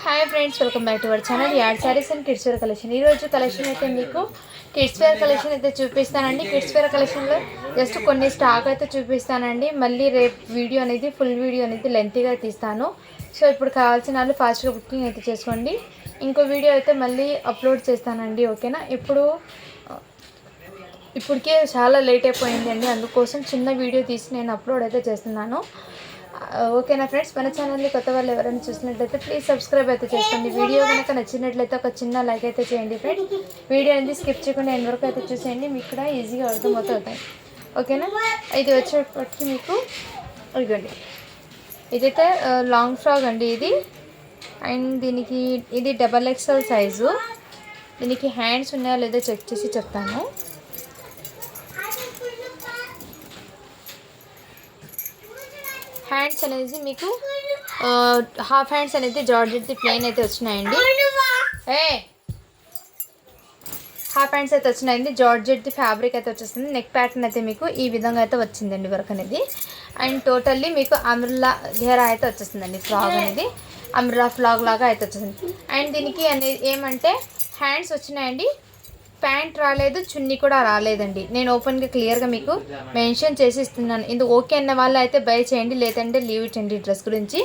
Hi friends, welcome back to our channel add sarees and kids wear collection. ఈరోజు collection అయితే మీకు kids wear collection అయితే చూపిస్తానండి. Kids wear కలెక్షన్లో జస్ట్ కొన్ని స్టాక్ అయితే చూపిస్తానండి. మళ్ళీ రేపు వీడియో అనేది ఫుల్ వీడియో అనేది లెంతీగా తీస్తాను. సో ఇప్పుడు కావాల్సిన వాళ్ళు ఫాస్ట్గా బుకింగ్ అయితే చేసుకోండి. ఇంకో వీడియో అయితే మళ్ళీ అప్లోడ్ చేస్తానండి. ఓకేనా? ఇప్పటికే చాలా లేట్ అయిపోయింది అండి, అందుకోసం చిన్న వీడియో తీసి నేను అప్లోడ్ అయితే చేస్తున్నాను. ఓకేనా ఫ్రెండ్స్, మన ఛానల్ని కొత్త వాళ్ళు ఎవరైనా చూసినట్లయితే ప్లీజ్ సబ్స్క్రైబ్ అయితే చేసుకోండి. వీడియో కనుక నచ్చినట్లయితే ఒక చిన్న లైక్ అయితే చేయండి ఫ్రెండ్స్. వీడియో అనేది స్కిప్ చేయకుండా ఎండ్ వరకు అయితే చూసేయండి, మీకు కూడా ఈజీగా అర్థమవుతాయి. ఓకేనా? ఇది వచ్చేటప్పటికి మీకు ఇదిగోండి, ఇదైతే లాంగ్ ఫ్రాక్ అండి ఇది. అండ్ దీనికి ఇది XXL సైజు. దీనికి హ్యాండ్స్ ఉన్నాయో లేదో చెక్ చేసి చెప్తాను. హ్యాండ్స్ అనేది మీకు హాఫ్ హ్యాండ్స్ అనేది జార్జెట్ ప్లెయిన్ అయితే వచ్చినాయండి. హాఫ్ హ్యాండ్స్ అయితే వచ్చినాయండి. జార్జెట్ ఫ్యాబ్రిక్ అయితే వచ్చేస్తుంది. నెక్ ప్యాటర్న్ అయితే మీకు ఈ విధంగా అయితే వచ్చిందండి వర్క్ అనేది. అండ్ టోటల్లీ మీకు అమ్రుల్లా ఘేరా అయితే వచ్చేస్తుందండి. ఫ్రాక్ అనేది అమ్రుల్లా ఫ్లాగ్ లాగా అయితే వచ్చేసింది. అండ్ దీనికి అనేది ఏమంటే హ్యాండ్స్ వచ్చినాయండి, ప్యాంట్ రాలేదు, చున్నీ కూడా రాలేదండి. నేను ఓపెన్గా క్లియర్గా మీకు మెన్షన్ చేసి ఇస్తున్నాను. ఇది ఓకే అన్న వాళ్ళు అయితే బై చేయండి, లేదంటే లీవ్ ఇట్ అండి డ్రెస్ గురించి.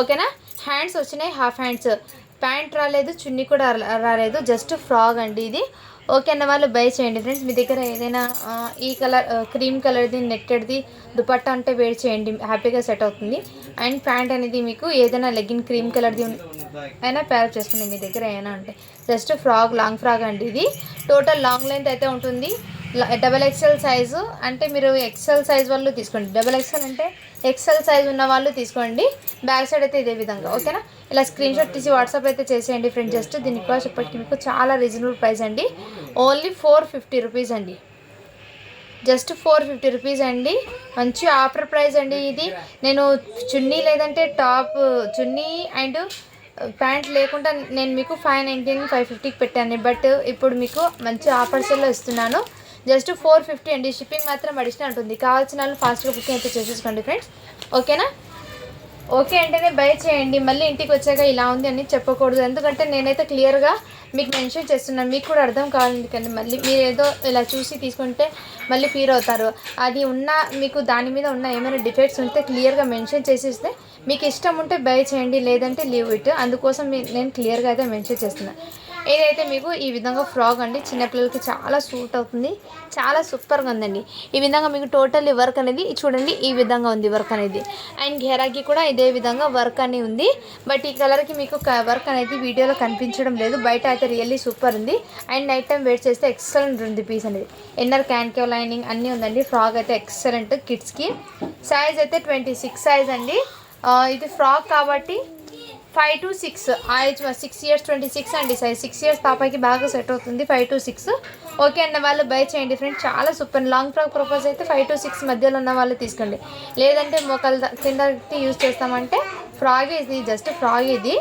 ఓకేనా? హ్యాండ్స్ వచ్చినాయి, హాఫ్ హ్యాండ్స్, ప్యాంట్ రాలేదు, చున్నీ కూడా రాలేదు, జస్ట్ ఫ్రాక్ అండి ఇది. ఓకే అన్న వాళ్ళు బై చేయండి ఫ్రెండ్స్. మీ దగ్గర ఏదైనా ఈ కలర్ క్రీమ్ కలర్ది నెట్టెడ్ది దుపట్టా అంటే వేడి చేయండి, హ్యాపీగా సెట్ అవుతుంది. అండ్ ప్యాంట్ అనేది మీకు ఏదైనా లెగ్గిన్ క్రీమ్ కలర్ది అయినా ప్యారప్ చేసుకోండి మీ దగ్గర ఏమైనా అంటే. జస్ట్ ఫ్రాక్, లాంగ్ ఫ్రాక్ అండి ఇది. టోటల్ లాంగ్ లెంత్ అయితే ఉంటుంది. XXL సైజు అంటే మీరు XL సైజ్ వాళ్ళు తీసుకోండి. XXL అంటే XL సైజ్ ఉన్న వాళ్ళు తీసుకోండి. బ్యాక్ సైడ్ అయితే ఇదే విధంగా. ఓకేనా? ఇలా స్క్రీన్ షాట్ తీసి వాట్సాప్ అయితే చేసేయండి ఫ్రెండ్స్. జస్ట్ దీనికి కూడా చెప్పటికి మీకు చాలా రీజనబుల్ ప్రైస్ అండి. ఓన్లీ 450 రూపీస్ అండి. జస్ట్ 450 రూపీస్ అండి. మంచి ఆఫర్ ప్రైస్ అండి ఇది. నేను చున్నీ లేదంటే టాప్ చున్నీ అండ్ ప్యాంట్ లేకుండా నేను మీకు 599 550కి పెట్టాను. బట్ ఇప్పుడు మీకు మంచి ఆఫర్స్లో ఇస్తున్నాను. జస్ట్ 450 అండి. షిప్పింగ్ మాత్రం అడిషనల్ ఉంటుంది. కావాల్సిన వాళ్ళు ఫాస్ట్గా బుకింగ్ అయితే చేసేసుకోండి ఫ్రెండ్స్. ఓకేనా? ఓకే అంటేనే బై చేయండి. మళ్ళీ ఇంటికి వచ్చాక ఇలా ఉంది అని చెప్పకూడదు, ఎందుకంటే నేనైతే క్లియర్గా మీకు మెన్షన్ చేస్తున్నాను. మీకు కూడా అర్థం కావాలి కానీ మళ్ళీ మీరు ఏదో ఇలా చూసి తీసుకుంటే మళ్ళీ ఫీల్ అవుతారు. అది ఉన్న మీకు దాని మీద ఉన్న ఏమైనా డిఫెక్ట్స్ ఉంటే క్లియర్గా మెన్షన్ చేసిస్తే మీకు ఇష్టం ఉంటే బై చేయండి, లేదంటే లీవ్ ఇట్. అందుకోసం నేను క్లియర్గా అయితే మెన్షన్ చేస్తున్నాను. ఏదైతే మీకు ఈ విధంగా ఫ్రాక్ అండి, చిన్నపిల్లలకి చాలా సూట్ అవుతుంది, చాలా సూపర్గా ఉందండి. ఈ విధంగా మీకు టోటల్లీ వర్క్ అనేది చూడండి, ఈ విధంగా ఉంది వర్క్ అనేది. అండ్ ఘేరాకి కూడా ఇదే విధంగా వర్క్ అనేది ఉంది. బట్ ఈ కలర్కి మీకు వర్క్ అనేది వీడియోలో కనిపించడం లేదు, బయట అయితే రియల్లీ సూపర్ ఉంది. అండ్ నైట్ టైం వేర్ చేస్తే ఎక్సలెంట్ ఉంది పీస్ అనేది. ఇన్నర్ క్యాన్కేవ్ లైనింగ్ అన్నీ ఉందండి. ఫ్రాక్ అయితే ఎక్సలెంట్. కిడ్స్కి సైజ్ అయితే 26 సైజ్ అండి. ఇది ఫ్రాక్ కాబట్టి 5 to 6 ఏజ్ 6 years 26 అండి సైజ్. 6 years పాపకి బాగా సెట్ అవుతుంది. 5 to 6 ఓకే అన్న వాళ్ళు బై చేయండి ఫ్రెండ్స్. చాలా సూపర్. లాంగ్ ఫ్రాక్ పర్పస్ అయితే 5 to 6 మధ్యలో ఉన్న వాళ్ళు తీసుకోండి, లేదంటే మోకాళ్ళ కిందకి యూజ్ చేస్తామంటే ఫ్రాక్ ఇది, జస్ట్ ఫ్రాక్ ఇది.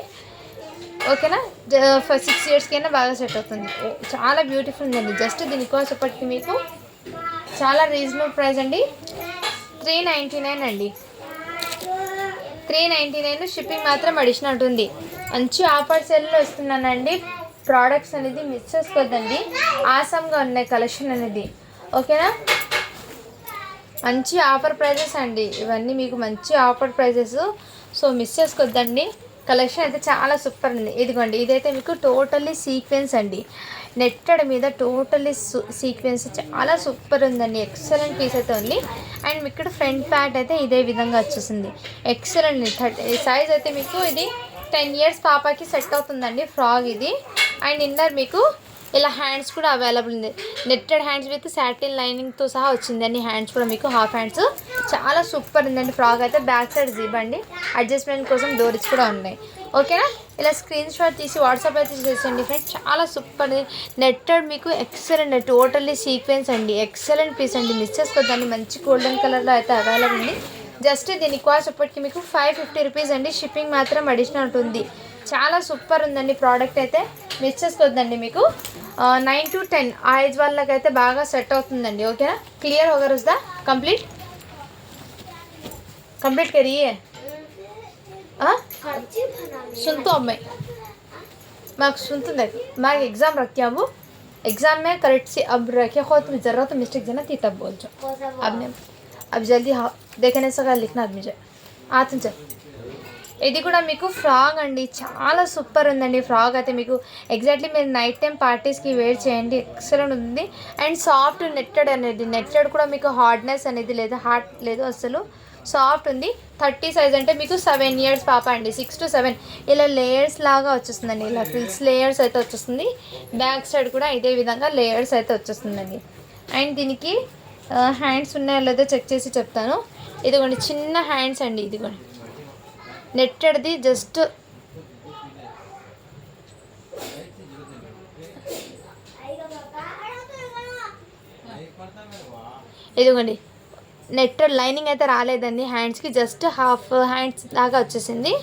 ఓకేనా? 6 yearsకైనా బాగా సెట్ అవుతుంది. చాలా బ్యూటిఫుల్ ఉందండి. జస్ట్ దీనికోసం చెప్పటికి మీకు చాలా రీజనబుల్ ప్రైస్ అండి. 399 అండి. 399. షిప్పింగ్ మాత్రం అడిషనల్ ఉంటుంది. మంచి ఆఫర్ సెల్లో ఇస్తున్నానండి. ప్రోడక్ట్స్ అనేది మిస్ చేసుకోవద్దండి. ఆసమ్గా ఉన్నాయి కలెక్షన్ అనేది. ఓకేనా? మంచి ఆఫర్ ప్రైజెస్ అండి ఇవన్నీ, మీకు మంచి ఆఫర్ ప్రైజెస్. సో మిస్ చేసుకోవద్దండి. కలెక్షన్ అయితే చాలా సూపర్ ఉంది. ఇదిగోండి, ఇదైతే మీకు టోటల్లీ సీక్వెన్స్ అండి. నెట్టెడ్ మీద టోటల్లీ సీక్వెన్స్ చాలా సూపర్ ఉందండి. ఎక్సలెంట్ పీస్ అయితే ఉంది. అండ్ మీకు ఇక్కడ ఫ్రంట్ ప్యాంట్ అయితే ఇదే విధంగా వచ్చేసింది. ఎక్సలెంట్. సైజ్ అయితే మీకు ఇది 10 years పాపకి సెట్ అవుతుందండి ఫ్రాక్ ఇది. అండ్ ఇన్నర్ మీకు ఇలా హ్యాండ్స్ కూడా అవైలబుల్ ఉంది. నెట్టెడ్ హ్యాండ్స్ విత్ సాటిన్ లైనింగ్తో సహా వచ్చిందండి. హ్యాండ్స్ కూడా మీకు హాఫ్ హ్యాండ్స్ చాలా సూపర్ ఉందండి. ఫ్రాక్ అయితే బ్యాక్ సైడ్ జిప్ అండి, అడ్జస్ట్మెంట్ కోసం డోర్స్ కూడా ఉన్నాయి. ఓకేనా? ఇలా స్క్రీన్ షాట్ తీసి వాట్సాప్ అయితే చేసేయండి ఫ్రెండ్స్. చాలా సూపర్ నెట్టెడ్ మీకు ఎక్సలెంట్. టోటల్లీ సీక్వెన్స్ అండి. ఎక్సలెంట్ పీస్ అండి. మిస్ చేసుకోవద్దండి. మంచి గోల్డెన్ కలర్లో అయితే అవైలబుల్ ఉంది. జస్ట్ దీని కాస్ట్ ఇప్పటికి మీకు 550 రూపీస్ అండి. షిప్పింగ్ మాత్రం అడిషనల్ ఉంటుంది. చాలా సూపర్ ఉందండి ప్రోడక్ట్ అయితే. మిస్ చేసుకోవద్దండి. మీకు 9 to 10 ఆ ఏజ్ వాళ్ళకైతే బాగా సెట్ అవుతుందండి. ఓకేనా? క్లియర్ होगा रुजदा कंप्लीट करिए. सुन तो अब मैं मार्क्स सुनते देख मैं एग्ज़ाम रखती हूँ एग्ज़ाम में करेक्ट से अब रखे हो तो ज़रूरत मिस्टेक देना थी तब बोल जो अब ने अब जल्दी हाँ देखने से लिखना आदमी जो आते चल ఇది కూడా మీకు ఫ్రాక్ అండి చాలా సూపర్ ఉందండి ఫ్రాక్ అయితే మీకు ఎగ్జాక్ట్లీ మీరు నైట్ టైం పార్టీస్కి వేర్ చేయండి ఎక్సలెంట్ ఉంది అండ్ సాఫ్ట్ నెట్టెడ్ అనేది నెట్టెడ్ కూడా మీకు హార్డ్నెస్ అనేది లేదు హార్డ్ లేదు అసలు సాఫ్ట్ ఉంది 30 సైజ్ అంటే మీకు 7 ఇయర్స్ పాప అండి 6 to 7 ఇలా లేయర్స్ లాగా వచ్చేస్తుందండి ఇలా ఫ్రిల్స్ లేయర్స్ అయితే వచ్చేస్తుంది బ్యాక్ సైడ్ కూడా ఇదే విధంగా లేయర్స్ అయితే వచ్చేస్తుందండి అండ్ దీనికి హ్యాండ్స్ ఉన్నాయో లేదో చెక్ చేసి చెప్తాను ఇదిగోండి చిన్న హ్యాండ్స్ అండి ఇదిగోండి నెట్టెడ్ది జస్ట్ ఇదిగోండి నెట్టెడ్ లైనింగ్ అయితే రాలేదండి హ్యాండ్స్కి జస్ట్ హాఫ్ హ్యాండ్స్ లాగా వచ్చేసింది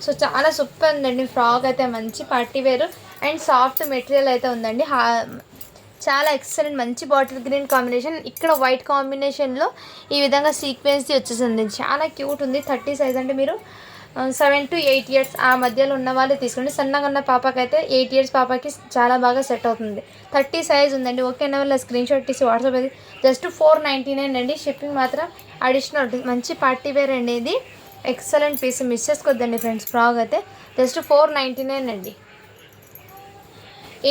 సో చాలా సూపర్ ఉందండి ఫ్రాక్ అయితే మంచి party wear and soft material అయితే ఉందండి చాలా ఎక్సలెంట్ మంచి బాటిల్ గ్రీన్ కాంబినేషన్ ఇక్కడ వైట్ కాంబినేషన్లో ఈ విధంగా సీక్వెన్స్ది వచ్చేసింది చాలా క్యూట్ ఉంది 30 సైజ్ అంటే మీరు 7 to 8 ఇయర్స్ ఆ మధ్యలో ఉన్న వాళ్ళు తీసుకోండి సన్నగా ఉన్న పాపకైతే 8 ఇయర్స్ పాపకి చాలా బాగా సెట్ అవుతుంది 30 సైజ్ ఉందండి ఓకేనా వాళ్ళ స్క్రీన్ షాట్ తీసి వాట్సాప్ అది జస్ట్ 499 అండి షిప్పింగ్ మాత్రం అడిషనల్ ఉంటుంది మంచి పార్టీ వేర్ అండి ఇది ఎక్సలెంట్ పీస్ మిస్ చేసుకోవద్దండి ఫ్రెండ్స్ ఫ్రాక్ అయితే జస్ట్ 499 అండి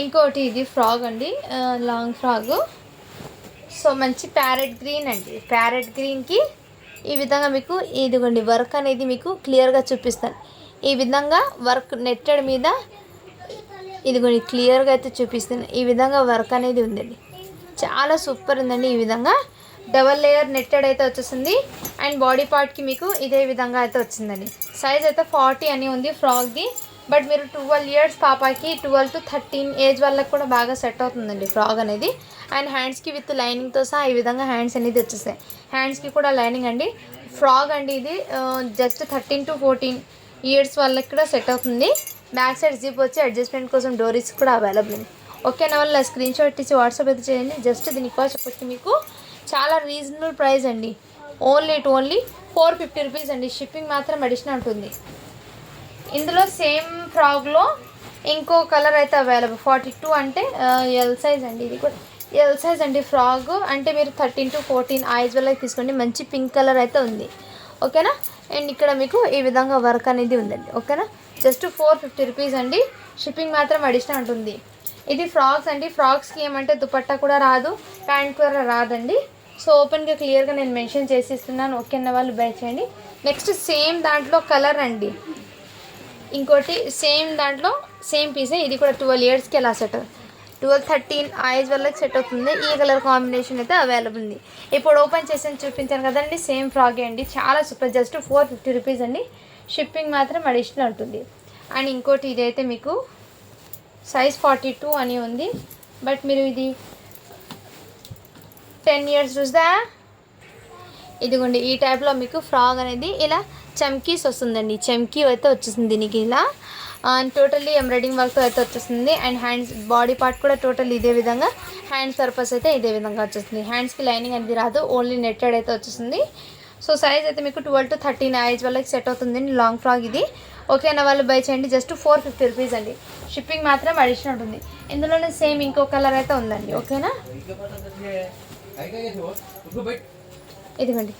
ఇంకోటి ఇది ఫ్రాక్ అండి లాంగ్ ఫ్రాక్ సో మంచి ప్యారెట్ గ్రీన్ అండి ప్యారెట్ గ్రీన్కి ఈ విధంగా మీకు ఇదిగోండి వర్క్ అనేది మీకు క్లియర్గా చూపిస్తాను ఈ విధంగా వర్క్ నెట్టెడ్ మీద ఇదిగోండి క్లియర్గా అయితే చూపిస్తాను ఈ విధంగా వర్క్ అనేది ఉందండి చాలా సూపర్ ఉందండి ఈ విధంగా డబల్ లేయర్ నెట్టెడ్ అయితే వచ్చేసింది అండ్ బాడీ పార్ట్కి మీకు ఇదే విధంగా అయితే వచ్చిందండి సైజ్ అయితే 40 అని ఉంది ఫ్రాక్ది బట్ మీరు 12 ఇయర్స్ పాపకి 12 to 13 ఏజ్ వాళ్ళకి కూడా బాగా సెట్ అవుతుందండి ఫ్రాక్ అనేది అండ్ హ్యాండ్స్కి విత్ లైనింగ్తో సహా ఈ విధంగా హ్యాండ్స్ అనేది వచ్చేసాయి హ్యాండ్స్కి కూడా లైనింగ్ అండి ఫ్రాక్ అండి ఇది జస్ట్ 13 to 14 ఇయర్స్ వాళ్ళకి కూడా సెట్ అవుతుంది బ్యాక్ సైడ్ జిప్ వచ్చి అడ్జస్ట్మెంట్ కోసం డోరీస్ కూడా అవైలబుల్ ఉంది ఓకేనా వాళ్ళ స్క్రీన్ షాట్ తీసి వాట్సాప్ అయితే చేయండి జస్ట్ దీని కాస్ట్ వచ్చి మీకు చాలా రీజనబుల్ ప్రైస్ అండి ఓన్లీ 450 రూపీస్ అండి షిప్పింగ్ మాత్రం అడిషనల్ ఉంటుంది ఇందులో సేమ్ ఫ్రాక్లో ఇంకో కలర్ అయితే అవైలబుల్ 42 అంటే ఎల్ సైజ్ అండి ఇది కూడా ఎల్ సైజ్ అండి ఫ్రాక్ అంటే మీరు 13 to 14 ఐజ్ వాళ్ళకి తీసుకోండి మంచి పింక్ కలర్ అయితే ఉంది ఓకేనా అండ్ ఇక్కడ మీకు ఈ విధంగా వర్క్ అనేది ఉందండి ఓకేనా జస్ట్ 450 రూపీస్ అండి షిప్పింగ్ మాత్రం అడిషనల్ ఉంటుంది ఇది ఫ్రాక్స్ అండి ఫ్రాక్స్కి ఏమంటే దుపట్టా కూడా రాదు ప్యాంట్ కూడా రాదండి సో ఓపెన్గా క్లియర్గా నేను మెన్షన్ చేసి ఇస్తున్నాను ఓకేనా వాళ్ళు బై చేయండి నెక్స్ట్ సేమ్ దాంట్లో కలర్ అండి ఇంకోటి సేమ్ దాంట్లో సేమ్ పీసే ఇది కూడా 12 ఇయర్స్కి ఎలా సెట్ 12-13 ఐజ్ వాళ్ళకి సెట్ అవుతుంది ఈ కలర్ కాంబినేషన్ అయితే అవైలబుల్ ఉంది ఇప్పుడు ఓపెన్ చేసి చూపించాను కదండి సేమ్ ఫ్రాక్ అండి చాలా సూపర్ జస్ట్ 450 రూపీస్ అండి షిప్పింగ్ మాత్రం అడిషనల్ ఉంటుంది అండ్ ఇంకోటి ఇదైతే మీకు సైజ్ 42 అని ఉంది బట్ మీరు ఇది 10 ఇయర్స్ చూస్తా ఇదిగోండి ఈ టైప్లో మీకు ఫ్రాక్ అనేది ఇలా చమ్కీస్ వస్తుందండి చమ్కీ అయితే వచ్చేసింది దీనికి ఇలా టోటల్లీ ఎంబ్రాయిడింగ్ వర్క్తో అయితే వచ్చేస్తుంది అండ్ హ్యాండ్స్ బాడీ పార్ట్ కూడా టోటల్ ఇదే విధంగా హ్యాండ్స్ పర్పస్ అయితే ఇదే విధంగా వచ్చేస్తుంది హ్యాండ్స్కి లైనింగ్ అనేది రాదు ఓన్లీ నెట్టెడ్ అయితే వచ్చేస్తుంది సో సైజ్ అయితే మీకు 12 to 13 ఏజ్ వాళ్ళకి సెట్ అవుతుంది లాంగ్ ఫ్రాక్ ఇది ఓకేనా వాళ్ళు బై చేయండి జస్ట్ 450 రూపీస్ అండి షిప్పింగ్ మాత్రం అడిషనల్ ఉంటుంది ఇందులోనే సేమ్ ఇంకో కలర్ అయితే ఉందండి ఓకేనా ఇదిగోండి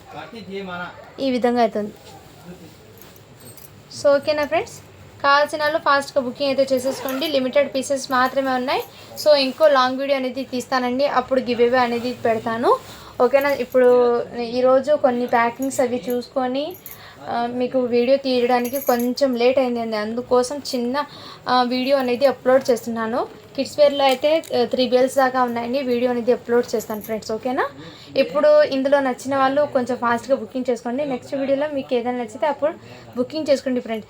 ఈ విధంగా అవుతుంది సో ఓకేనా ఫ్రెండ్స్ కావాల్సిన వాళ్ళు ఫాస్ట్గా బుకింగ్ అయితే చేసేసుకోండి లిమిటెడ్ పీసెస్ మాత్రమే ఉన్నాయి సో ఇంకో లాంగ్ వీడియో అనేది తీస్తానండి అప్పుడు గివ్ అవే అనేది పెడతాను ఓకేనా ఇప్పుడు ఈరోజు కొన్ని ప్యాకింగ్స్ అవి చూసుకొని మీకు వీడియో తీయడానికి కొంచెం లేట్ అయిందండి అందుకోసం చిన్న వీడియో అనేది అప్లోడ్ చేస్తున్నాను కిడ్స్ వేర్లో అయితే 3 బెల్స్ దాకా ఉన్నాయండి వీడియో అనేది అప్లోడ్ చేస్తాను ఫ్రెండ్స్ ఓకేనా ఇప్పుడు ఇందులో నచ్చిన వాళ్ళు కొంచెం ఫాస్ట్గా బుకింగ్ చేసుకోండి నెక్స్ట్ వీడియోలో మీకు ఏదైనా నచ్చితే అప్పుడు బుకింగ్ చేసుకోండి ఫ్రెండ్స్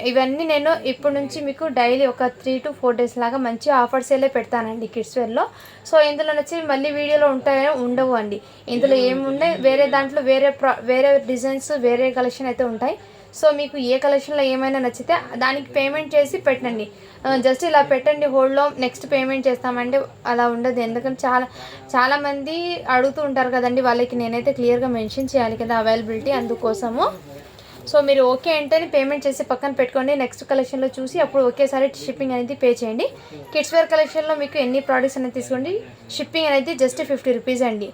ఇవన్నీ నేను ఇప్పటి నుంచి మీకు డైలీ ఒక 3 to 4 డేస్ లాగా మంచి ఆఫర్స్ వెళ్ళే పెడతానండి కిడ్స్ వేర్లో సో ఇందులో నచ్చి మళ్ళీ వీడియోలో ఉంటాయో ఉండవు అండి ఇందులో ఏముండే వేరే దాంట్లో వేరే డిజైన్స్ వేరే కలెక్షన్ అయితే ఉంటాయి సో మీకు ఏ కలెక్షన్లో ఏమైనా నచ్చితే దానికి పేమెంట్ చేసి పెట్టండి జస్ట్ ఇలా పెట్టండి హోల్డ్లో నెక్స్ట్ పేమెంట్ చేస్తామంటే అలా ఉండదు ఎందుకంటే చాలామంది అడుగుతూ ఉంటారు కదండి వాళ్ళకి నేనైతే క్లియర్గా మెన్షన్ చేయాలి కదా అవైలబిలిటీ అందుకోసము సో మీరు ఓకే అంటేనే పేమెంట్ చేసి పక్కన పెట్టుకోండి. నెక్స్ట్ కలెక్షన్లో చూసి అప్పుడు ఒకేసారి షిప్పింగ్ అనేది పే చేయండి. కిడ్స్ వేర్ కలెక్షన్లో మీకు ఎన్ని ప్రోడక్ట్స్ అనేది తీసుకోండి, షిప్పింగ్ అనేది జస్ట్ 50 రూపీస్ అండి.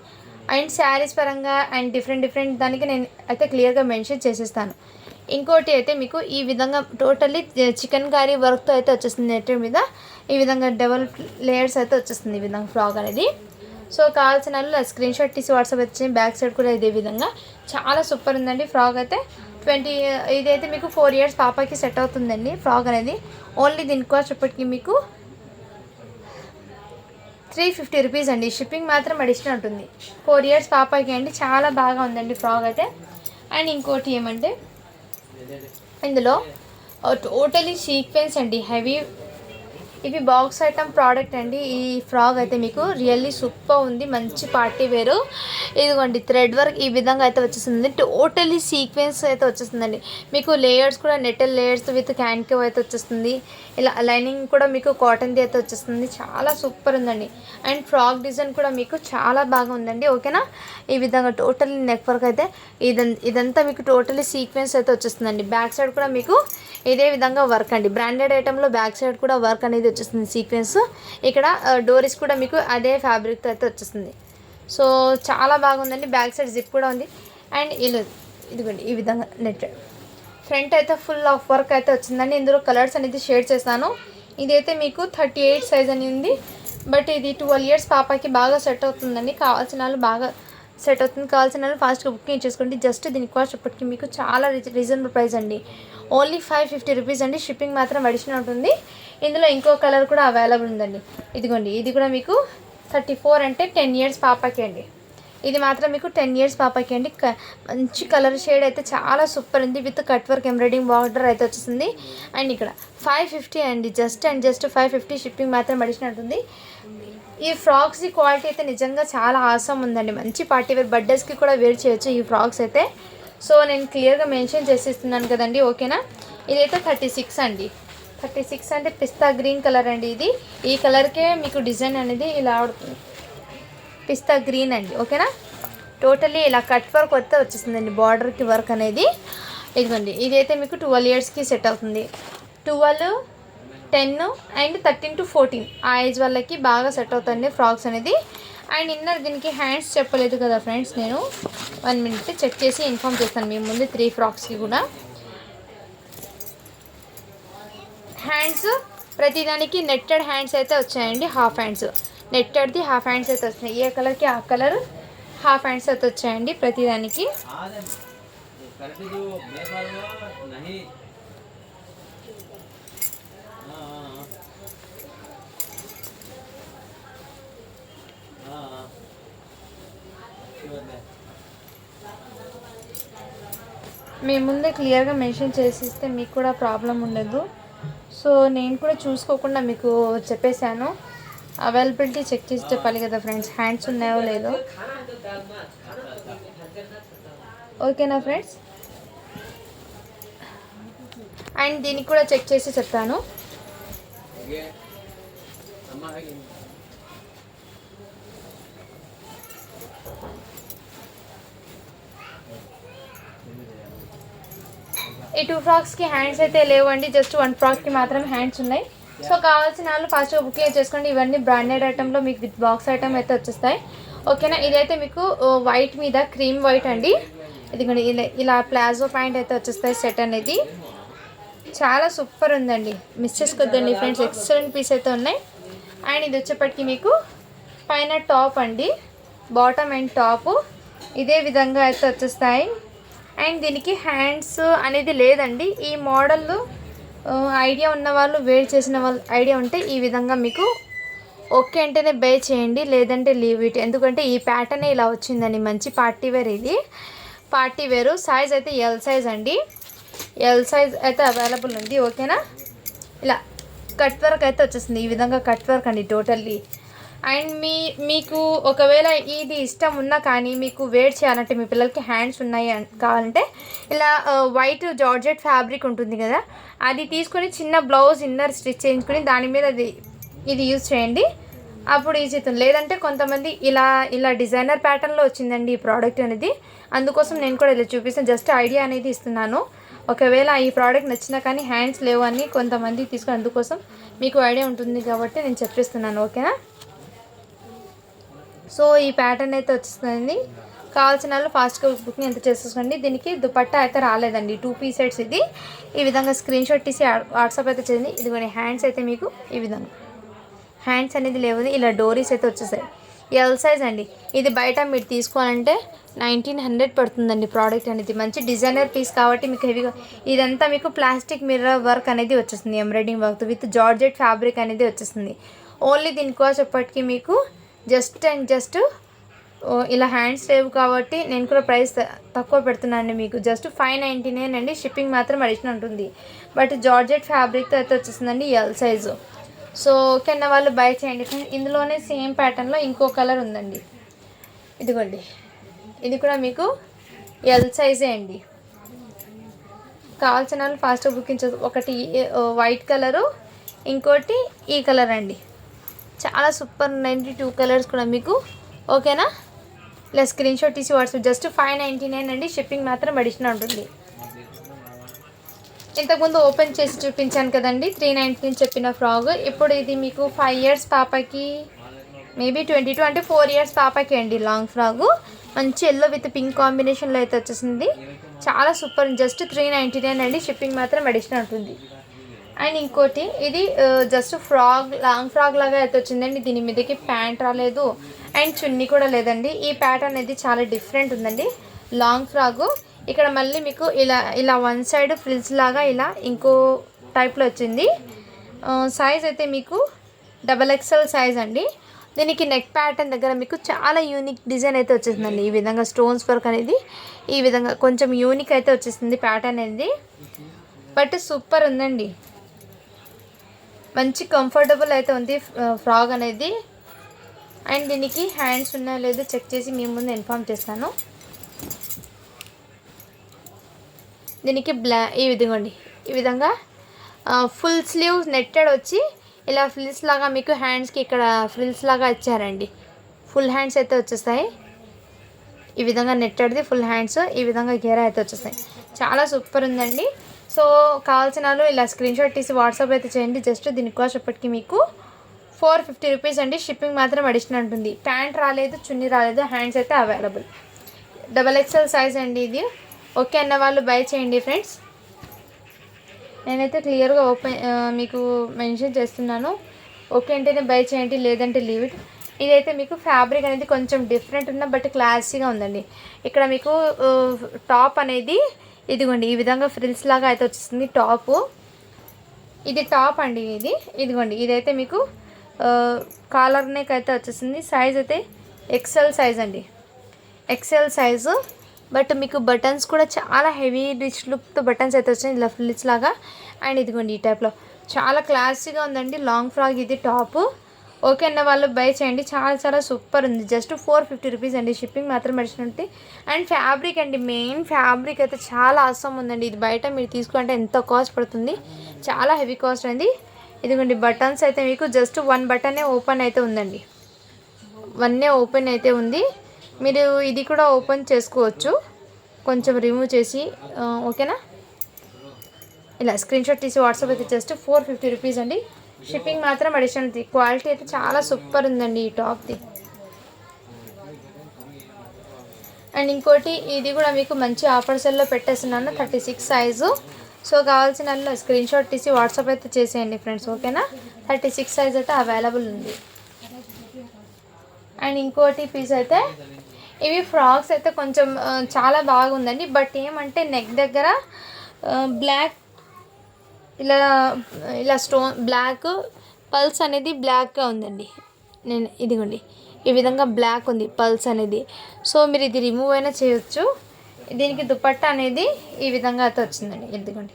అండ్ శారీస్ పరంగా అండ్ డిఫరెంట్ దానికి నేను అయితే క్లియర్గా మెన్షన్ చేసేస్తాను. ఇంకోటి అయితే మీకు ఈ విధంగా టోటల్లీ చికెన్ కర్రీ వర్క్తో అయితే వచ్చేస్తుంది. నెట్ మీద ఈ విధంగా డబల్ లేయర్స్ అయితే వచ్చేస్తుంది ఈ విధంగా ఫ్రాక్ అనేది. సో కావాల్సిన వాళ్ళు స్క్రీన్ షాట్ తీసి వాట్సాప్ వచ్చి బ్యాక్ సైడ్ కూడా ఇదే విధంగా చాలా సూపర్ ఉందండి ఫ్రాక్ అయితే. ఇదైతే మీకు 4 years పాపకి సెట్ అవుతుందండి ఫ్రాక్ అనేది. ఓన్లీ దీని కాస్ట్ ఇప్పటికి మీకు 350 రూపీస్ అండి. షిప్పింగ్ మాత్రం అడిషనల్ ఉంటుంది. 4 years పాపకి అండి. చాలా బాగా ఉందండి ఫ్రాక్ అయితే. అండ్ ఇంకోటి ఏమంటే ఇందులో టోటలీ సీక్వెన్స్ అండి, హెవీ ఇవి బాక్స్ ఐటమ్ ప్రోడక్ట్ అండి. ఈ ఫ్రాక్ అయితే మీకు రియల్లీ సూపర్ ఉంది, మంచి పార్టీ వేరు. ఇదిగోండి థ్రెడ్ వర్క్ ఈ విధంగా అయితే వచ్చేస్తుంది. టోటలీ సీక్వెన్స్ అయితే వచ్చేస్తుందండి. మీకు లేయర్స్ కూడా నెట్టెల్ లేయర్స్ విత్ క్యాన్కేవ్ అయితే వచ్చేస్తుంది. ఇలా లైనింగ్ కూడా మీకు కాటన్ది అయితే వచ్చేస్తుంది. చాలా సూపర్ ఉందండి. అండ్ ఫ్రాక్ డిజైన్ కూడా మీకు చాలా బాగా ఉందండి. ఓకేనా, ఈ విధంగా టోటలీ నెక్ వర్క్ అయితే ఇదంతా మీకు టోటలీ సీక్వెన్స్ అయితే వచ్చేస్తుందండి. బ్యాక్ సైడ్ కూడా మీకు ఇదే విధంగా వర్క్ అండి. బ్రాండెడ్ ఐటెంలో బ్యాక్ సైడ్ కూడా వర్క్ అనేది వచ్చేస్తుంది సీక్వెన్స్. ఇక్కడ డోరీస్ కూడా మీకు అదే ఫ్యాబ్రిక్తో అయితే వచ్చేస్తుంది. సో చాలా బాగుందండి. బ్యాక్ సైడ్ జిప్ కూడా ఉంది. అండ్ ఇదిగోండి ఈ విధంగా నెట్ ఫ్రంట్ అయితే ఫుల్ ఆఫ్ వర్క్ అయితే వచ్చిందండి. ఇందులో కలర్స్ అనేది షేడ్ చేస్తాను. ఇదైతే మీకు 38 సైజ్ అని ఉంది. బట్ ఇది 12 years పాపకి బాగా సెట్ అవుతుందండి. కావాల్సిన వాళ్ళు బాగా సెట్ అవుతుంది. కావాల్సిన వాళ్ళు ఫాస్ట్గా బుకింగ్ చేసుకోండి. జస్ట్ దీని కాస్ట్ ఇప్పటికి మీకు చాలా రీజనబుల్ ప్రైస్ అండి. ఓన్లీ 550 రూపీస్ అండి. షిప్పింగ్ మాత్రం అడిషనల్ ఉంటుంది. ఇందులో ఇంకో కలర్ కూడా అవైలబుల్ ఉందండి. ఇదిగోండి ఇది కూడా మీకు 34 అంటే 10 years పాపకి అండి. ఇది మాత్రం మీకు 10 years పాపకి అండి. మంచి కలర్ షేడ్ అయితే చాలా సూపర్ ఉంది. With cut work embroidering border అయితే వచ్చేసింది. అండ్ ఇక్కడ 550 అండి. జస్ట్ 550. షిప్పింగ్ మాత్రం అడిషనల్ ఉంటుంది. ఈ ఫ్రాక్స్ క్వాలిటీ అయితే నిజంగా చాలా ఆసమ్ ఉందండి. మంచి పార్టీ వేర్ బర్త్డేస్కి కూడా వేర్ చేయొచ్చు ఈ ఫ్రాక్స్ అయితే. సో నేను క్లియర్గా మెన్షన్ చేసిస్తున్నాను కదండి. ఓకేనా, ఇదైతే 36 అండి. 36 అంటే పిస్తా గ్రీన్ కలర్ అండి. ఈ కలర్కే మీకు డిజైన్ అనేది ఇలా ఆడుతుంది. పిస్తా గ్రీన్ అండి. ఓకేనా, టోటలీ ఇలా కట్ వర్క్ వస్తే వచ్చేసిందండి బార్డర్కి వర్క్ అనేది. ఇదిగోండి ఇదైతే మీకు 12 yearsకి సెట్ అవుతుంది. 12, 10 అండ్ 13 to 14 ఆ ఏజ్ వాళ్ళకి బాగా సెట్ అవుతుంది ఫ్రాక్స్ అనేది. అండ్ ఇన్నర్ దీనికి హ్యాండ్స్ చెప్పలేదు కదా ఫ్రెండ్స్, నేను 1 minute చెక్ చేసి ఇన్ఫామ్ చేస్తాను మీ ముందు. 3 ఫ్రాక్స్కి కూడా హ్యాండ్స్ ప్రతిదానికి నెట్టెడ్ హ్యాండ్స్ అయితే వచ్చాయండి. హాఫ్ హ్యాండ్స్ నెట్టెడ్ది హాఫ్ హ్యాండ్స్ అయితే వచ్చినాయి. ఏ కలర్కి ఆ కలర్ హాఫ్ హ్యాండ్స్ అయితే వచ్చాయండి ప్రతిదానికి. మీ ముందే క్లియర్గా మెన్షన్ చేసిస్తే మీకు కూడా ప్రాబ్లం ఉండదు. సో నేను కూడా చూసుకోకుండా మీకు చెప్పేశాను. అవైలబిలిటీ చెక్ చేసి చెప్పాలి కదా ఫ్రెండ్స్, హ్యాండ్స్ ఉన్నాయో లేదో. ఓకేనా ఫ్రెండ్స్, అండ్ దీనికి కూడా చెక్ చేసి చెప్తాను. ఈ 2 ఫ్రాక్స్కి హ్యాండ్స్ అయితే లేవండి. జస్ట్ 1 ఫ్రాక్కి మాత్రం హ్యాండ్స్ ఉన్నాయి. సో కావాల్సిన వాళ్ళు ఫాస్ట్గా బుకింగ్ చేసుకోండి. ఇవన్నీ బ్రాండెడ్ ఐటెంలో మీకు విత్ బాక్స్ ఐటమ్ అయితే వచ్చేస్తాయి. ఓకేనా, ఇదైతే మీకు వైట్ మీద క్రీమ్ వైట్ అండి. ఇదిగోండి ఇలా ప్లాజో ప్యాంట్ అయితే వచ్చేస్తాయి. సెట్ అనేది చాలా సూపర్ ఉందండి. మిస్ చేసుకోవద్దండి ఫ్రెండ్స్, ఎక్సలెంట్ పీస్ అయితే ఉన్నాయి. అండ్ ఇది వచ్చేప్పటికి మీకు పైన టాప్ అండి, బాటమ్ అండ్ టాప్ ఇదే విధంగా అయితే వచ్చేస్తాయి. అండ్ దీనికి హ్యాండ్స్ అనేది లేదండి. ఈ మోడల్ ఐడియా ఉన్న వాళ్ళు, వేర్ చేసిన వాళ్ళు ఐడియా ఉంటే ఈ విధంగా మీకు ఓకే అంటేనే బై చేయండి, లేదంటే లీవ్ ఇట్. ఎందుకంటే ఈ ప్యాటర్న్ ఇలా వచ్చిందండి. మంచి పార్టీ వేర్ ఇది. పార్టీ వేరు సైజ్ అయితే ఎల్ సైజ్ అండి. ఎల్ సైజ్ అయితే అవైలబుల్ ఉంది. ఓకేనా, ఇలా కట్ వర్క్ అయితే వచ్చేస్తుంది. ఈ విధంగా కట్ వర్క్ అండి టోటల్లీ. అండ్ మీకు ఒకవేళ ఇది ఇష్టం ఉన్నా కానీ మీకు వేర్ చేయాలంటే, మీ పిల్లలకి హ్యాండ్స్ ఉన్నాయి కావాలంటే ఇలా వైట్ జార్జెట్ ఫ్యాబ్రిక్ ఉంటుంది కదా, అది తీసుకొని చిన్న బ్లౌజ్ ఇన్నర్ స్టిచ్ చేయించుకొని దాని మీద ఇది యూజ్ చేయండి. అప్పుడు ఈజీ అవుతుంది. లేదంటే కొంతమంది ఇలా డిజైనర్ ప్యాటర్న్లో వచ్చిందండి ఈ ప్రోడక్ట్ అనేది. అందుకోసం నేను కూడా ఇలా చూపిస్తాను, జస్ట్ ఐడియా అనేది ఇస్తున్నాను. ఒకవేళ ఈ ప్రోడక్ట్ నచ్చినా కానీ హ్యాండ్స్ లేవు అని కొంతమంది తీసుకుని అందుకోసం మీకు ఐడియా ఉంటుంది కాబట్టి నేను చెప్పిస్తున్నాను, ఓకేనా. సో ఈ ప్యాటర్న్ అయితే వచ్చేస్తుంది. కావాల్సిన వాళ్ళు ఫాస్ట్గా బుకింగ్ ఎంత చేసేసుకోండి. దీనికి దుపట్టా అయితే రాలేదండి, 2 పీస్ సెట్స్ ఇది. ఈ విధంగా స్క్రీన్ షాట్ తీసి వాట్సాప్ అయితే చేయండి. ఇదిగోండి హ్యాండ్స్ అయితే మీకు ఈ విధంగా హ్యాండ్స్ అనేది లేవు, ఇలా డోరీస్ అయితే వచ్చేసాయి. ఎల్ సైజ్ అండి. ఇది బయట మీరు తీసుకోవాలంటే 1900 పడుతుందండి ప్రోడక్ట్ అనేది. మంచి డిజైనర్ పీస్ కాబట్టి మీకు హెవీగా ఇదంతా మీకు ప్లాస్టిక్ మిర్రర్ వర్క్ అనేది వచ్చేస్తుంది, embroidering work with georgette fabric అనేది వచ్చేస్తుంది. ఓన్లీ దీనికోసం ఎప్పటికీ మీకు జస్ట్ అండ్ జస్ట్ ఇలా హ్యాండ్స్ లేవు కాబట్టి నేను కూడా ప్రైస్ తక్కువ పెడుతున్నాను మీకు. జస్ట్ 599 అండి. షిప్పింగ్ మాత్రం అడిషనల్ ఉంటుంది. బట్ జార్జెట్ ఫ్యాబ్రిక్తో అయితే వచ్చేస్తుందండి, ఎల్ సైజు. సో ఓకే అన్న వాళ్ళు బై చేయండి ఫ్రెండ్స్. ఇందులోనే సేమ్ ప్యాటర్న్లో ఇంకో కలర్ ఉందండి, ఇదిగోండి. ఇది కూడా మీకు ఎల్ సైజే అండి. కావాల్సిన వాళ్ళు ఫాస్ట్గా బుకింగ్ చేస్తారు. ఒకటి వైట్ కలరు, ఇంకోటి ఈ కలర్ అండి. చాలా సూపర్ ఉన్నాయండి 2 కలర్స్ కూడా మీకు, ఓకేనా. ఇలా స్క్రీన్ షాట్ తీసి వాట్సాప్. జస్ట్ 599 అండి. షిప్పింగ్ మాత్రం అడిషనల్ ఉంటుంది. ఇంతకుముందు ఓపెన్ చేసి చూపించాను కదండి 399 చెప్పిన ఫ్రాక్. ఇప్పుడు ఇది మీకు 5 ఇయర్స్ పాపకి, మేబీ 22 అంటే 4 ఇయర్స్ పాపకి అండి. లాంగ్ ఫ్రాక్ మంచి ఎల్లో విత్ పింక్ కాంబినేషన్లో అయితే వచ్చేసింది. చాలా సూపర్. జస్ట్ 399 అండి. షిప్పింగ్ మాత్రం అడిషనల్ ఉంటుంది. అండ్ ఇంకోటి ఇది జస్ట్ ఫ్రాక్, లాంగ్ ఫ్రాక్ లాగా అయితే వచ్చిందండి. దీని మీదకి ప్యాంట్ రాలేదు అండ్ చున్నీ కూడా లేదండి. ఈ ప్యాటర్న్ అనేది చాలా డిఫరెంట్ ఉందండి. లాంగ్ ఫ్రాక్ ఇక్కడ మళ్ళీ మీకు ఇలా వన్ సైడ్ ఫ్రిల్స్ లాగా ఇలా ఇంకో టైప్లో వచ్చింది. సైజ్ అయితే మీకు XXL సైజ్ అండి. దీనికి నెక్ ప్యాటర్న్ దగ్గర మీకు చాలా యూనిక్ డిజైన్ అయితే వచ్చేసిందండి. ఈ విధంగా స్టోన్స్ వర్క్ అనేది ఈ విధంగా కొంచెం యూనిక్ అయితే వచ్చేసింది ప్యాటర్న్ అనేది. బట్ సూపర్ ఉందండి, మంచి కంఫర్టబుల్ అయితే ఉంది ఫ్రాక్ అనేది. అండ్ దీనికి హ్యాండ్స్ ఉన్నాయో లేదో చెక్ చేసి మీ ముందు ఇన్ఫార్మ్ చేస్తాను. దీనికి ఈ విధంగా ఈ విధంగా ఫుల్ స్లీవ్ నెట్టెడ్ వచ్చి ఇలా ఫ్రిల్స్ లాగా మీకు హ్యాండ్స్కి ఇక్కడ ఫ్రిల్స్ లాగా ఇచ్చారండి. ఫుల్ హ్యాండ్స్ అయితే వచ్చేస్తాయి. ఈ విధంగా నెట్టెడ్ది ఫుల్ హ్యాండ్స్, ఈ విధంగా గేరా అయితే వచ్చేస్తాయి. చాలా సూపర్ ఉందండి. సో కావాల్సిన వాళ్ళు ఇలా స్క్రీన్ షాట్ తీసి వాట్సాప్ అయితే చేయండి. జస్ట్ దీని కాస్ట్ ఇప్పటికి మీకు 450 రూపీస్ అండి. షిప్పింగ్ మాత్రం అడిషనల్ ఉంటుంది. ప్యాంట్ రాలేదు, చున్నీ రాలేదు, హ్యాండ్స్ అయితే అవైలబుల్. XXL సైజ్ అండి ఇది. ఓకే అన్న వాళ్ళు బై చేయండి ఫ్రెండ్స్. నేనైతే క్లియర్గా మీకు మెన్షన్ చేస్తున్నాను. ఓకే అంటేనే బై చేయండి, లేదంటే లీవ్ ఇట్. ఇదైతే మీకు ఫ్యాబ్రిక్ అనేది కొంచెం డిఫరెంట్ ఉన్న బట్ క్లాసీగా ఉందండి. ఇక్కడ మీకు టాప్ అనేది ఇదిగోండి ఈ విధంగా ఫ్రిల్స్ లాగా అయితే వచ్చేస్తుంది టాపు. ఇది టాప్ అండి. ఇదిగోండి ఇదైతే మీకు కాలర్ నెక్ అయితే వచ్చేసింది. సైజ్ అయితే XL సైజ్ అండి, XL సైజు. బట్ మీకు బటన్స్ కూడా చాలా హెవీ రిచ్ లుక్తో బటన్స్ అయితే వచ్చినాయి ఇలా ఫ్రిల్స్ లాగా. అండ్ ఇదిగోండి ఈ టైప్లో చాలా క్లాసీగా ఉందండి లాంగ్ ఫ్రాక్. ఇది టాపు. ఓకే అన్న వాళ్ళు బై చేయండి. చాలా చాలా సూపర్ ఉంది. జస్ట్ 450 రూపీస్ అండి. షిప్పింగ్ మాత్రం అడిషనల్. అండ్ ఫ్యాబ్రిక్ అండి, మెయిన్ ఫ్యాబ్రిక్ అయితే చాలా అవసరం ఉందండి. ఇది బయట మీరు తీసుకుంటే ఎంత కాస్ట్ పడుతుంది, చాలా హెవీ కాస్ట్ అండి. ఇదిగోండి బటన్స్ అయితే మీకు జస్ట్ 1 బటనే ఓపెన్ అయితే ఉందండి, 1 ఓపెన్ అయితే ఉంది. మీరు ఇది కూడా ఓపెన్ చేసుకోవచ్చు కొంచెం రిమూవ్ చేసి, ఓకేనా. ఇలా స్క్రీన్ షాట్ తీసి వాట్సాప్ అయితే జస్ట్ 450 రూపీస్ అండి. షిప్పింగ్ మాత్రం అడిషనల్. క్వాలిటీ అయితే చాలా సూపర్ ఉందండి ఈ టాప్ది. అండ్ ఇంకోటి ఇది కూడా మీకు మంచి ఆఫర్ సెల్లో పెట్టేస్తున్నాను, 36 సైజు. సో కావాల్సిన స్క్రీన్ షాట్ తీసి వాట్సాప్ అయితే చేసేయండి ఫ్రెండ్స్, ఓకేనా. 36 సైజ్ అయితే అవైలబుల్ ఉంది. అండ్ ఇంకోటి పీస్ అయితే ఇవి ఫ్రాక్స్ అయితే కొంచెం చాలా బాగుందండి. బట్ ఏమంటే నెక్ దగ్గర బ్లాక్ ఇలా స్టోన్ బ్లాక్ పల్స్ అనేది బ్లాక్గా ఉందండి. ఇదిగోండి ఈ విధంగా బ్లాక్ ఉంది పల్స్ అనేది. సో మీరు ఇది రిమూవ్ అయినా చేయొచ్చు. దీనికి దుపట్టా అనేది ఈ విధంగా అయితే వచ్చిందండి. ఇదిగోండి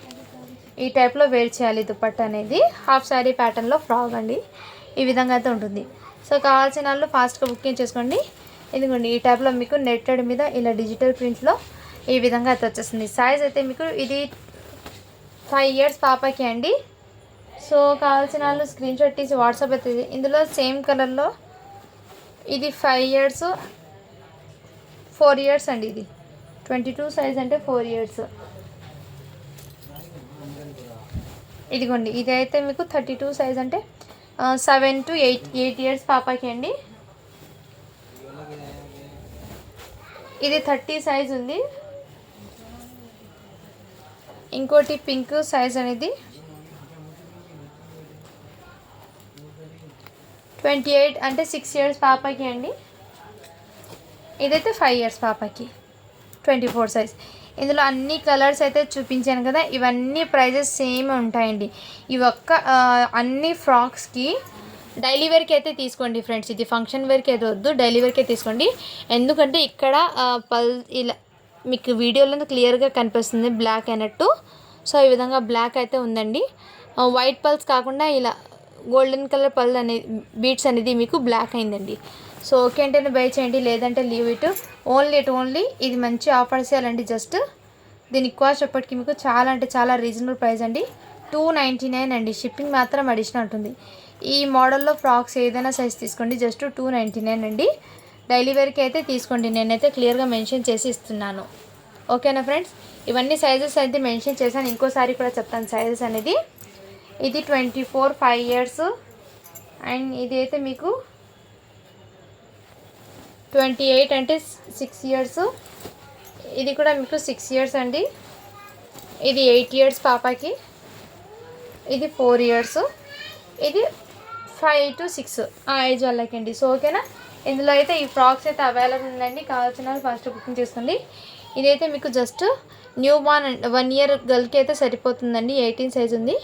ఈ టైప్లో వేర్ చేయాలి. దుపట్టా అనేది హాఫ్ శారీ ప్యాటర్న్లో ఫ్రాక్ అండి, ఈ విధంగా అయితే ఉంటుంది. సో కావాల్సిన వాళ్ళు ఫాస్ట్గా బుకింగ్ చేసుకోండి. ఇదిగోండి ఈ టైప్లో మీకు నెట్టెడ్ మీద ఇలా డిజిటల్ ప్రింట్లో ఈ విధంగా అయితే వచ్చేస్తుంది. సైజ్ అయితే మీకు ఇది 5 ఇయర్స్ పాపకి అండి. సో కావాల్సిన వాళ్ళు స్క్రీన్ షాట్ తీసి వాట్సాప్ అయితే ఇందులో సేమ్ కలర్లో ఇది 5 ఇయర్స్ 4 ఇయర్స్ అండి. ఇది 22 సైజ్ అంటే 4 ఇయర్స్. ఇదిగోండి, ఇదైతే మీకు 32 సైజ్ అంటే 7 to 8 ఇయర్స్ పాపకి అండి. ఇది 30 సైజ్ ఉంది. ఇంకోటి పింక్ సైజ్ అనేది 28 అంటే 6 ఇయర్స్ పాపకి అండి. ఇదైతే 5 ఇయర్స్ పాపకి 24 సైజ్. ఇందులో అన్ని కలర్స్ అయితే చూపించాను కదా, ఇవన్నీ ప్రైజెస్ సేమ్ ఉంటాయండి. ఇవి అన్ని ఫ్రాక్స్కి డైలీ వేర్కి అయితే తీసుకోండి ఫ్రెండ్స్. ఇది ఫంక్షన్ వేర్కి అయితే వద్దు, డైలీ వేర్కే తీసుకోండి. ఎందుకంటే ఇక్కడ ఇలా మీకు వీడియోలో క్లియర్గా కనిపిస్తుంది బ్లాక్ అయినట్టు. సో ఈ విధంగా బ్లాక్ అయితే ఉందండి. వైట్ పల్స్ కాకుండా ఇలా గోల్డెన్ కలర్ పల్ అనేది బీట్స్ అనేది మీకు బ్లాక్ అయిందండి. సో ఓకే అంటేనే బై చేయండి, లేదంటే లీవ్ ఇట్. ఓన్లీ ఇది మంచి ఆఫర్స్ చేయాలండి. జస్ట్ దీని కాస్ట్ ఎప్పటికీ మీకు చాలా అంటే చాలా రీజనబుల్ ప్రైస్ అండి. 299 అండి. షిప్పింగ్ మాత్రం అడిషనల్ ఉంటుంది. ఈ మోడల్లో ఫ్రాక్స్ ఏదైనా సైజ్ తీసుకోండి, జస్ట్ 299 అండి. డైలీ వేర్కి అయితే తీసుకోండి, నేనైతే క్లియర్గా మెన్షన్ చేసి ఇస్తున్నాను. ఓకేనా ఫ్రెండ్స్, ఇవన్నీ సైజెస్ అయితే మెన్షన్ చేశాను. ఇంకోసారి కూడా చెప్తాను సైజెస్ అనేది. ఇది 24 5 ఇయర్స్ అండ్ ఇది అయితే మీకు 28 అంటే 6 ఇయర్స్. ఇది కూడా మీకు 6 ఇయర్స్ అండి. ఇది 8 ఇయర్స్ పాపకి. ఇది 4 ఇయర్స్. ఇది 5 to 6 ఆ ఏజ్ వాళ్ళకండి. సో ఓకేనా, ఇందులో అయితే ఈ ఫ్రాక్స్ అయితే అవైలబుల్ ఉందండి. కావాల్సిన వాళ్ళు ఫస్ట్ బుకింగ్ చేసుకోండి. ఇదైతే మీకు జస్ట్ న్యూ బార్న్ 1 ఇయర్ గర్ల్కి అయితే సరిపోతుందండి. 18 సైజ్ ఉంది.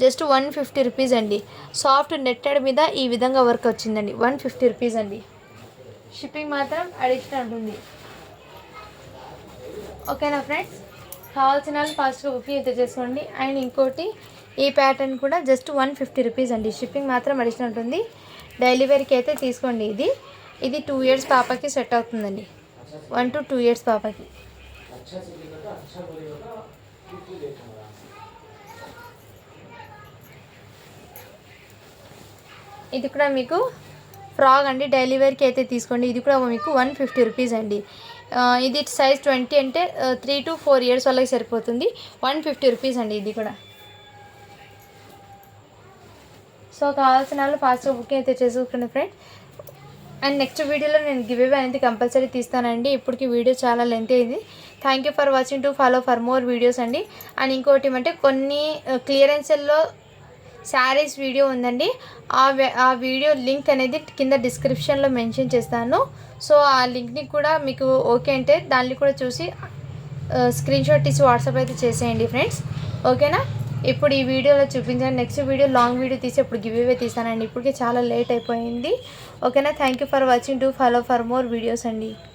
జస్ట్ 150 రూపీస్ అండి. సాఫ్ట్ నెట్టెడ్ మీద ఈ విధంగా వర్క్ వచ్చిందండి. 150 రూపీస్ అండి. షిప్పింగ్ మాత్రం అడిషనల్ ఉంటుంది. ఓకేనా ఫ్రెండ్స్, కావాల్సిన వాళ్ళు ఫాస్ట్గా బుకింగ్ అయితే చేసుకోండి. అండ్ ఇంకోటి ఈ ప్యాటర్న్ కూడా జస్ట్ 150 రూపీస్ అండి. షిప్పింగ్ మాత్రం అడిషనల్ ఉంటుంది. డైలీ వేర్కి అయితే తీసుకోండి. ఇది 2 ఇయర్స్ పాపకి సెట్ అవుతుందండి. 1 to 2 ఇయర్స్ పాపకి. ఇది కూడా మీకు ఫ్రాక్ అండి. డైలీ వేర్కి అయితే తీసుకోండి. ఇది కూడా మీకు 150 రూపీస్ అండి. ఇది సైజ్ 20 అంటే 3 to 4 ఇయర్స్ వాళ్ళకి సరిపోతుంది. 150 రూపీస్ అండి ఇది కూడా. సో కావాల్సిన వాళ్ళు ఫాస్ట్గా బుకింగ్ అయితే చేసుకోండి ఫ్రెండ్స్. అండ్ నెక్స్ట్ వీడియోలో నేను గివ్ అవే అనేది కంపల్సరీ తీస్తానండి. ఇప్పటికి వీడియో చాలా లెంత్ అయింది. Thank you for watching. To follow for more videos అండి. అండ్ ఇంకోటి ఏమంటే కొన్ని క్లియరెన్స్లో శారీస్ వీడియో ఉందండి. ఆ వీడియో లింక్ అనేది కింద డిస్క్రిప్షన్లో మెన్షన్ చేస్తాను. సో ఆ లింక్ని కూడా మీకు ఓకే అంటే దాన్ని కూడా చూసి స్క్రీన్ షాట్ తీసి వాట్సాప్ అయితే చేసేయండి ఫ్రెండ్స్. ఓకేనా, ఇప్పుడు ఈ వీడియోలో చూపించాను. నెక్స్ట్ వీడియో లాంగ్ వీడియో తీసి ఇప్పుడు గివ్ అవే తీస్తానండి. ఇప్పటికే చాలా లేట్ అయిపోయింది. ఓకేనా, thank you for watching. To follow for more videos అండి.